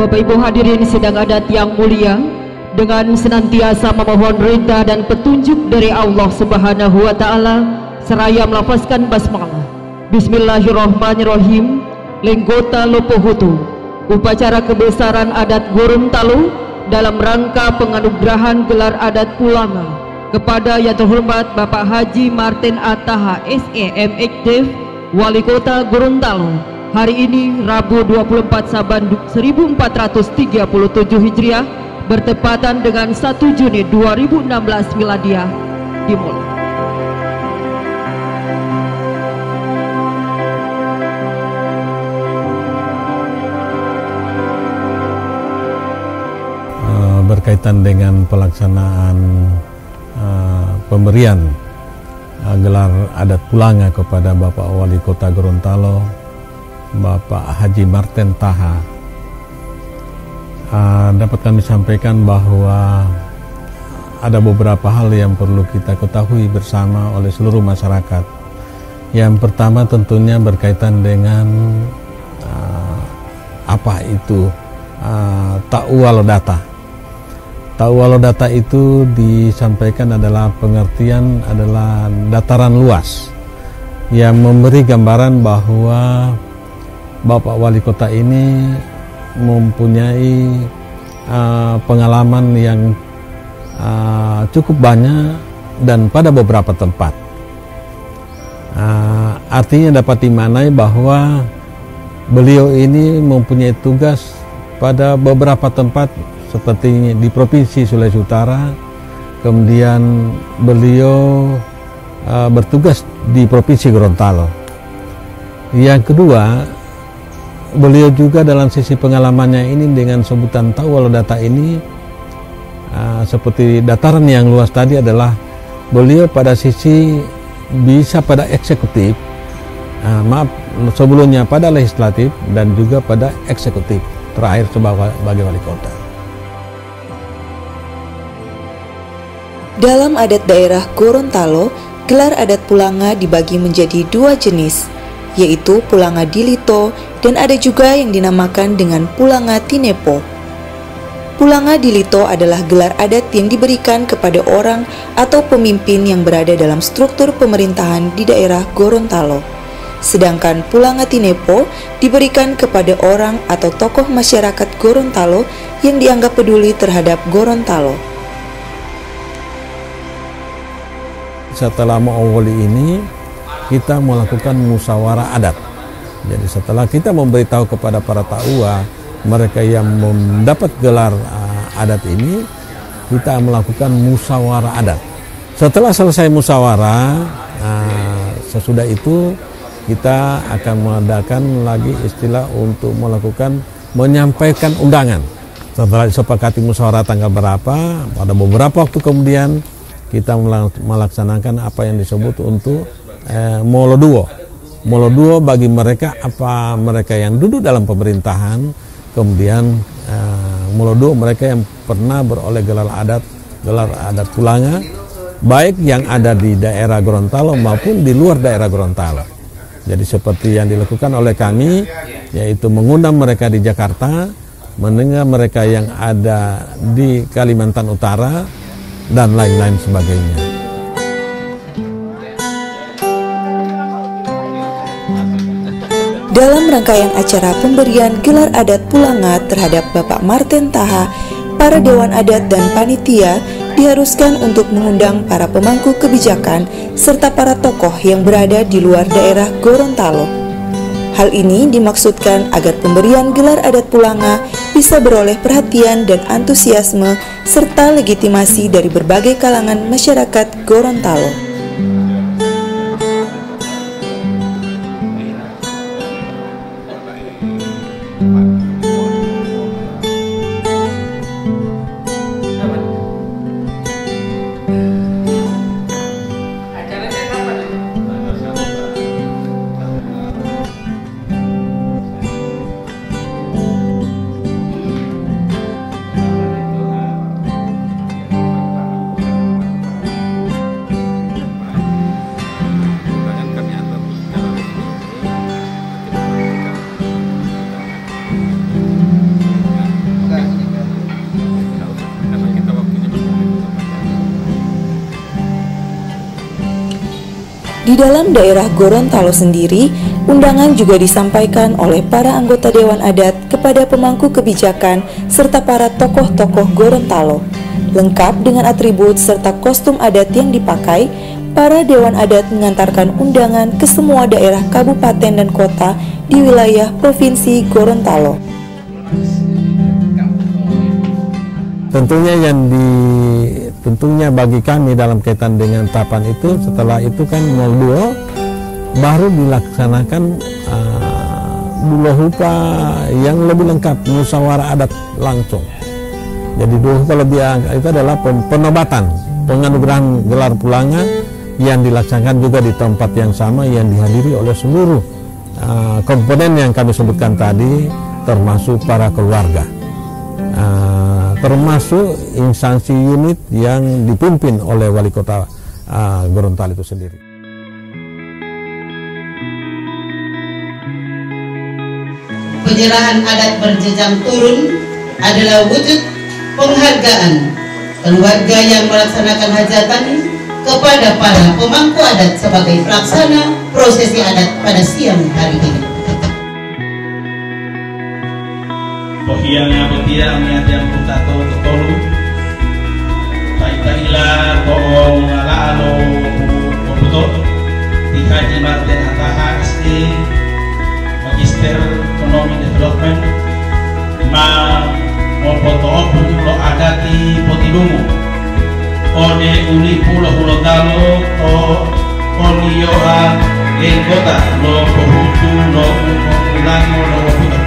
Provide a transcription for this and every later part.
Bapak Ibu hadirin sidang adat yang mulia, dengan senantiasa memohon ridha dan petunjuk dari Allah Subhanahu wa Ta'ala, seraya melafazkan basmalah. Bismillahirrahmanirrahim. Lenggota Lopohutu, upacara kebesaran adat Gorontalo dalam rangka penganugerahan gelar adat Pulanga kepada Yang Terhormat Bapak Haji Marten Taha SE MHD, Wali Kota Gorontalo, hari ini Rabu 24 Saban 1437 Hijriah bertepatan dengan 1 Juni 2016 Miladiah. Dimulai. Berkaitan dengan pelaksanaan pemberian gelar adat Pulanga kepada Bapak Wali Kota Gorontalo, Bapak Haji Marten Taha, dapat kami sampaikan bahwa ada beberapa hal yang perlu kita ketahui bersama oleh seluruh masyarakat. Yang pertama tentunya berkaitan dengan apa itu Ta'uwalodata. Ta'uwalodata itu disampaikan adalah pengertian adalah dataran luas yang memberi gambaran bahwa Bapak Wali Kota ini mempunyai pengalaman yang cukup banyak dan pada beberapa tempat. Artinya dapat dimaknai bahwa beliau ini mempunyai tugas pada beberapa tempat seperti di Provinsi Sulawesi Utara, kemudian beliau bertugas di Provinsi Gorontalo. Yang kedua, beliau juga dalam sisi pengalamannya ini dengan sebutan Ta'uwalodata ini, seperti dataran yang luas tadi adalah beliau pada sisi bisa pada eksekutif, sebelumnya pada legislatif dan juga pada eksekutif, terakhir sebagai wali kota. Dalam adat daerah Gorontalo, gelar adat Pulanga dibagi menjadi dua jenis, yaitu Pulanga Dilito dan ada juga yang dinamakan dengan Pulanga Tinepo. Pulanga Dilito adalah gelar adat yang diberikan kepada orang atau pemimpin yang berada dalam struktur pemerintahan di daerah Gorontalo. Sedangkan Pulanga Tinepo diberikan kepada orang atau tokoh masyarakat Gorontalo yang dianggap peduli terhadap Gorontalo. Setelah mengawali ini, kita melakukan musyawarah adat. Jadi setelah kita memberitahu kepada para ta'uwa, mereka yang mendapat gelar adat ini, kita melakukan musyawarah adat. Setelah selesai musyawarah, sesudah itu kita akan mengadakan lagi istilah untuk menyampaikan undangan. Setelah disepakati musyawarah tanggal berapa, pada beberapa waktu kemudian kita melaksanakan apa yang disebut untuk Moloduo. Moloduo bagi mereka yang duduk dalam pemerintahan, kemudian Moloduo mereka yang pernah beroleh gelar adat Pulanga, baik yang ada di daerah Gorontalo maupun di luar daerah Gorontalo. Jadi seperti yang dilakukan oleh kami, yaitu mengundang mereka di Jakarta, mendengar mereka yang ada di Kalimantan Utara, dan lain-lain sebagainya. Dalam rangkaian acara pemberian gelar adat Pulanga terhadap Bapak Marten Taha, para dewan adat dan panitia diharuskan untuk mengundang para pemangku kebijakan serta para tokoh yang berada di luar daerah Gorontalo. Hal ini dimaksudkan agar pemberian gelar adat Pulanga bisa beroleh perhatian dan antusiasme serta legitimasi dari berbagai kalangan masyarakat Gorontalo. Di dalam daerah Gorontalo sendiri, undangan juga disampaikan oleh para anggota Dewan Adat kepada pemangku kebijakan serta para tokoh-tokoh Gorontalo. Lengkap dengan atribut serta kostum adat yang dipakai, para Dewan Adat mengantarkan undangan ke semua daerah kabupaten dan kota di wilayah Provinsi Gorontalo. Tentunya bagi kami dalam kaitan dengan tahapan itu, setelah itu kan Molduo baru dilaksanakan Dulahupa yang lebih lengkap, musyawarah adat langsung. Jadi Dulahupa itu adalah penobatan, penganugerahan gelar Pulanga yang dilaksanakan juga di tempat yang sama yang dihadiri oleh seluruh komponen yang kami sebutkan tadi, termasuk para keluarga. Termasuk instansi unit yang dipimpin oleh Wali Kota Gorontalo itu sendiri. Penyerahan adat berjenjang turun adalah wujud penghargaan keluarga yang melaksanakan hajatan kepada para pemangku adat sebagai pelaksana prosesi adat pada siang hari ini. Pohiyanga betiang yang putato totolu kaitahila toong alalo puputo di Haji Martin Ataha SD Magister Ekonomi Development ma mopoto opung lo adati potidumu ode uni pulo Gorontalo to olioa lengkota lo pohutu lo ulango lo puto.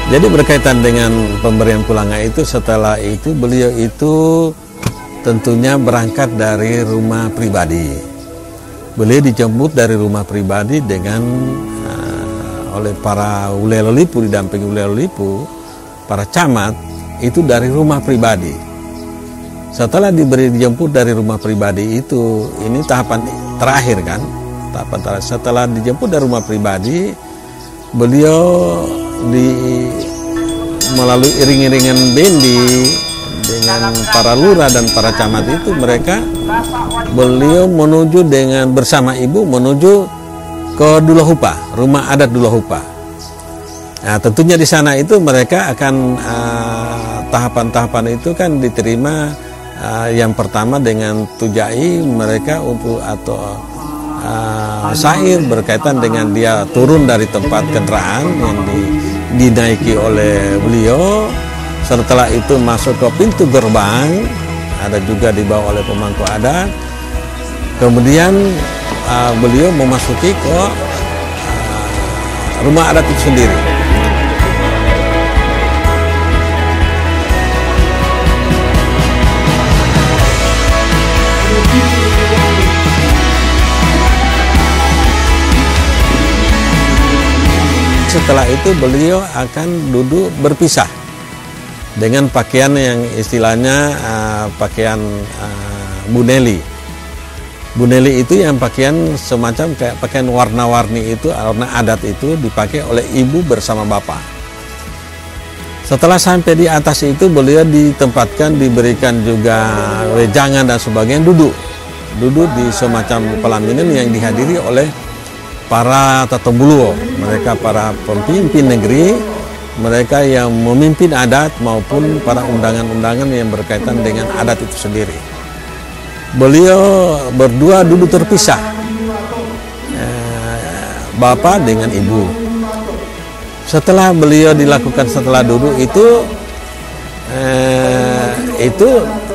Jadi berkaitan dengan pemberian Pulanga itu, setelah itu beliau itu tentunya berangkat dari rumah pribadi. Beliau dijemput dari rumah pribadi dengan oleh para ulelolipu, didampingi ulelolipu, para camat itu dari rumah pribadi. Setelah dijemput dari rumah pribadi itu, ini tahapan terakhir kan, tahapan terakhir. Setelah dijemput dari rumah pribadi, beliau melalui iring-iringan bendi dengan para lurah dan para camat itu, beliau menuju bersama ibu menuju ke Dulahupa, rumah adat Dulahupa. Nah, tentunya di sana itu mereka akan tahapan-tahapan itu kan diterima, yang pertama dengan tujai mereka untuk atau syair berkaitan dengan dia turun dari tempat kendaraan yang dinaiki oleh beliau. Setelah itu masuk ke pintu gerbang, ada juga dibawa oleh pemangku adat. Kemudian beliau memasuki ke rumah adat itu sendiri. Setelah itu beliau akan duduk berpisah dengan pakaian yang istilahnya pakaian buneli. Buneli itu yang pakaian semacam kayak pakaian warna-warni itu, warna adat itu dipakai oleh ibu bersama bapak. Setelah sampai di atas itu beliau ditempatkan, diberikan juga wejangan dan sebagainya, duduk di semacam pelaminan yang dihadiri oleh para tatembuluo, mereka para pemimpin negeri mereka yang memimpin adat maupun para undangan-undangan yang berkaitan dengan adat itu sendiri. Beliau berdua dulu terpisah, bapak dengan ibu. Setelah beliau dilakukan setelah duduk itu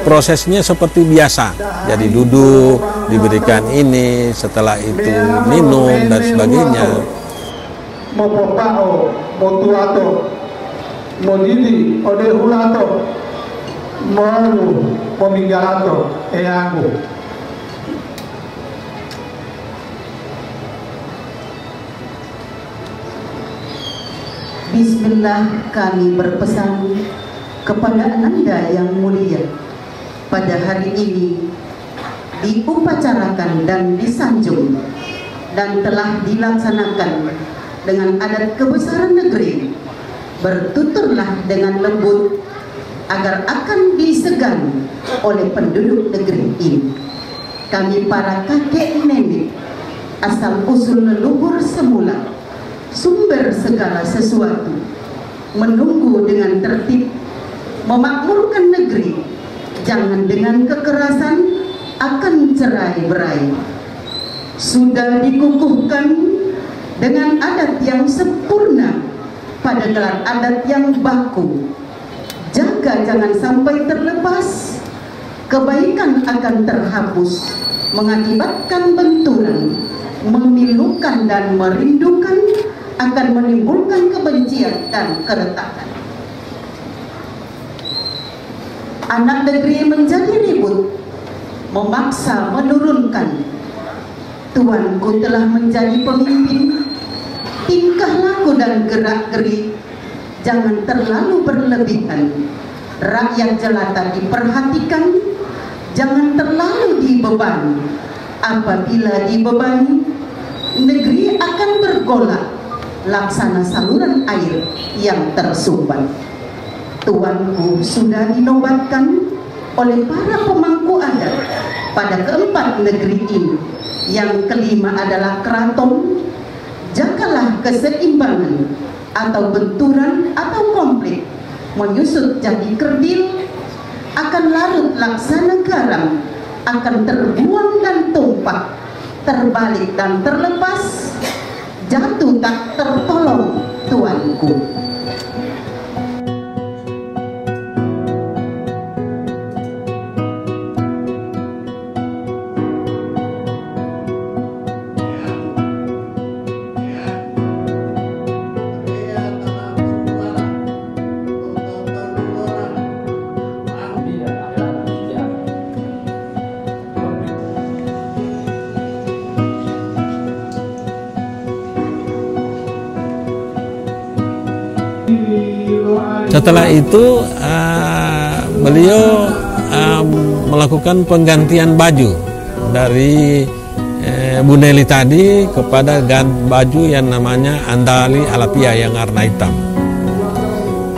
prosesnya seperti biasa. Jadi duduk, diberikan ini, setelah itu minum dan sebagainya. Mopopao, motuato, modidi, odehulato, molu, pomingalato, eangu. Bismillah, kami berpesan kepada Anda yang mulia, pada hari ini diupacarakan dan disanjung dan telah dilaksanakan dengan adat kebesaran negeri. Bertuturlah dengan lembut agar akan disegan oleh penduduk negeri ini. Kami para kakek nenek, asal usul leluhur semula, sumber segala sesuatu, menunggu dengan tertib, memakmurkan negeri, jangan dengan kekerasan akan cerai-berai. Sudah dikukuhkan dengan adat yang sempurna pada gelar adat yang baku. Jaga jangan sampai terlepas, kebaikan akan terhapus, mengakibatkan benturan, memilukan dan merindukan, akan menimbulkan kebencian dan keretakan. Anak negeri menjadi ribut, memaksa menurunkan. Tuanku telah menjadi pemimpin, tingkah laku dan gerak-gerik jangan terlalu berlebihan. Rakyat jelata diperhatikan, jangan terlalu dibebani. Apabila dibebani, negeri akan bergolak, laksana saluran air yang tersumbat. Tuanku sudah dinobatkan oleh para pemangku adat pada keempat negeri ini. Yang kelima adalah keraton. Jagalah keseimbangan atau benturan atau konflik menyusut jadi kerdil, akan larut laksana garam, akan terbuang dan tumpah, terbalik dan terlepas, jatuh tak tertolong tuanku. Setelah itu beliau melakukan penggantian baju dari Bu Neli tadi kepada baju yang namanya Andali Alapia yang warna hitam.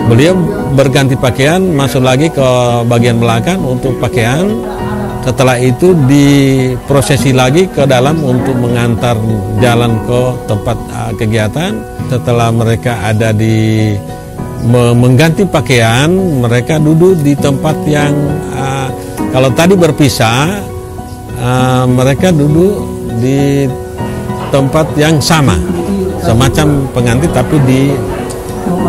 Beliau berganti pakaian, masuk lagi ke bagian belakang untuk pakaian. Setelah itu diprosesi lagi ke dalam untuk mengantar jalan ke tempat kegiatan. Setelah mereka ada di mengganti pakaian, mereka duduk di tempat yang kalau tadi berpisah, mereka duduk di tempat yang sama, semacam pengantin tapi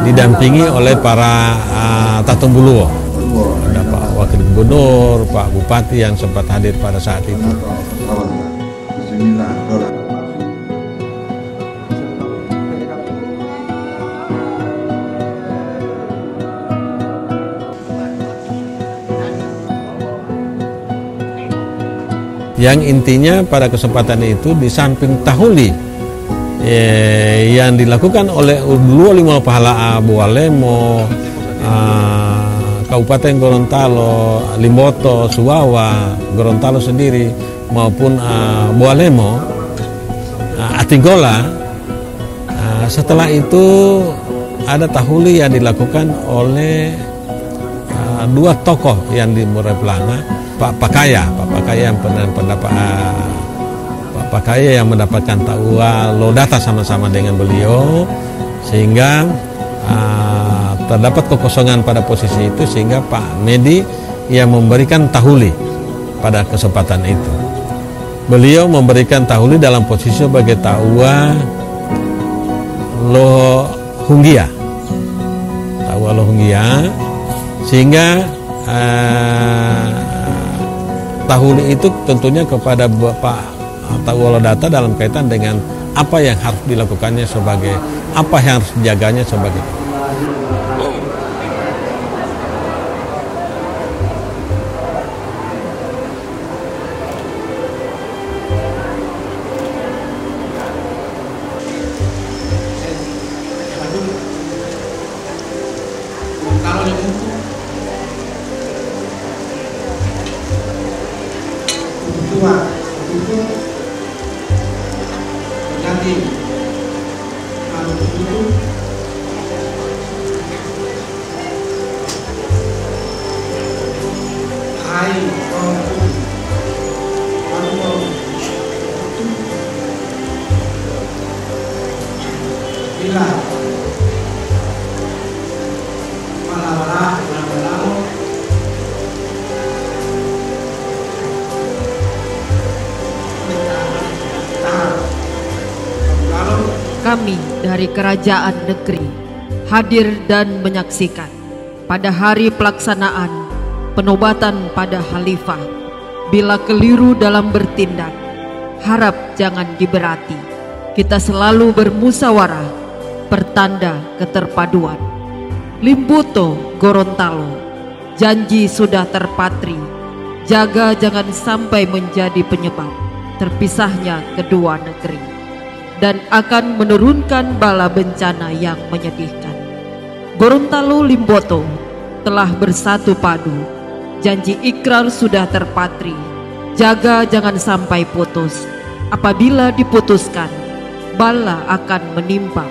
didampingi oleh para Tatumbuluo. Ada Pak Wakil Gubernur, Pak Bupati yang sempat hadir pada saat itu. Yang intinya pada kesempatan itu di samping tahuli yang dilakukan oleh dua lima pahala Bualemo, Kabupaten Gorontalo, Limboto, Suwawa, Gorontalo sendiri maupun Bualemo, Atigola. Setelah itu ada tahuli yang dilakukan oleh dua tokoh yang di Murai Pelana, Pak Pakaya yang Pak Pakaya yang mendapatkan tawa lodata sama-sama dengan beliau, sehingga terdapat kekosongan pada posisi itu sehingga Pak Nedi yang memberikan tahuli pada kesempatan itu. Beliau memberikan tahuli dalam posisi sebagai Taua Lohungia, sehingga tahuli itu tentunya kepada Bapak Taua Lodata dalam kaitan dengan apa yang harus dilakukannya sebagai, apa yang harus dijaganya sebagai. Kami dari kerajaan negeri hadir dan menyaksikan pada hari pelaksanaan penobatan pada Khalifah. Bila keliru dalam bertindak, harap jangan diberati. Kita selalu bermusyawarah, pertanda keterpaduan. Limboto Gorontalo, janji sudah terpatri. Jaga jangan sampai menjadi penyebab terpisahnya kedua negeri dan akan menurunkan bala bencana yang menyedihkan. Gorontalo Limboto telah bersatu padu, janji ikrar sudah terpatri. Jaga jangan sampai putus, apabila diputuskan bala akan menimpa.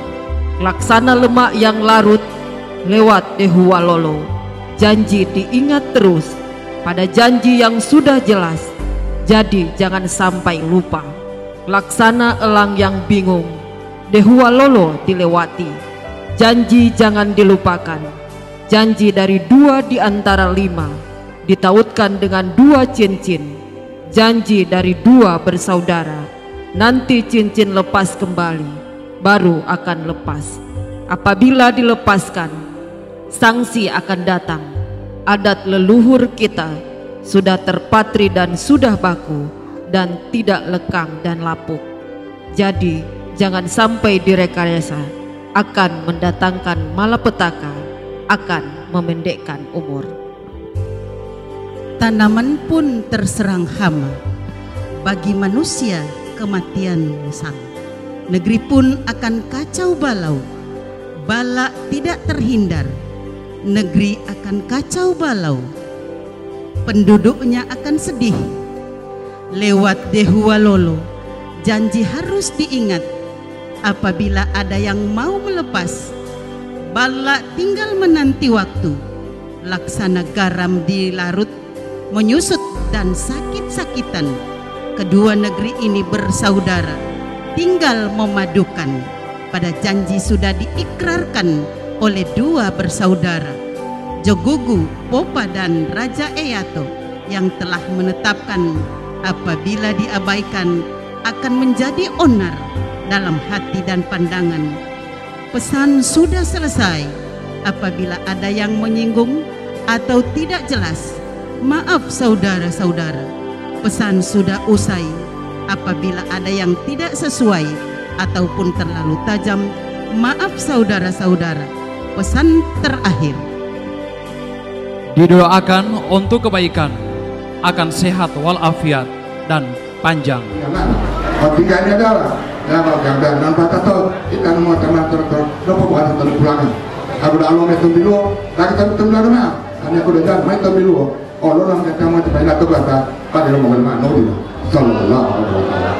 Laksana lemak yang larut lewat Dehuwalolo, janji diingat terus pada janji yang sudah jelas, jadi jangan sampai lupa. Laksana elang yang bingung, Dehuwalolo dilewati, janji jangan dilupakan. Janji dari 2 di antara 5 ditautkan dengan 2 cincin. Janji dari 2 bersaudara, nanti cincin lepas kembali, baru akan lepas. Apabila dilepaskan, sanksi akan datang. Adat leluhur kita sudah terpatri dan sudah baku, dan tidak lekang dan lapuk. Jadi jangan sampai direkayasa, akan mendatangkan malapetaka, akan memendekkan umur. Tanaman pun terserang hama, bagi manusia kematian sama. Negeri pun akan kacau balau, bala tidak terhindar. Negeri akan kacau balau, penduduknya akan sedih. Lewat Dehuwalolo, janji harus diingat. Apabila ada yang mau melepas, bala tinggal menanti waktu. Laksana garam dilarut, menyusut dan sakit-sakitan. Kedua negeri ini bersaudara, tinggal memadukan. Pada janji sudah diikrarkan oleh 2 bersaudara, Jogugu, Popa dan Raja Eyato, yang telah menetapkan apabila diabaikan akan menjadi onar dalam hati dan pandangan. Pesan sudah selesai. Apabila ada yang menyinggung atau tidak jelas, maaf saudara-saudara. Pesan sudah usai. Apabila ada yang tidak sesuai ataupun terlalu tajam, maaf saudara-saudara. Pesan terakhir. Didoakan untuk kebaikan, akan sehat walafiat dan panjang. Tiga ini adalah yang nampak tahu kita mau teman-teman lupa buat terpulangan. Aku dah lalu metu bilu, lagi terpulangan mana? Hanya aku dah jalan metu bilu. Oh, lo nak kita mau terpainat tu kata pada rumah mana? Nol. Sallallahu alaihi wasallam.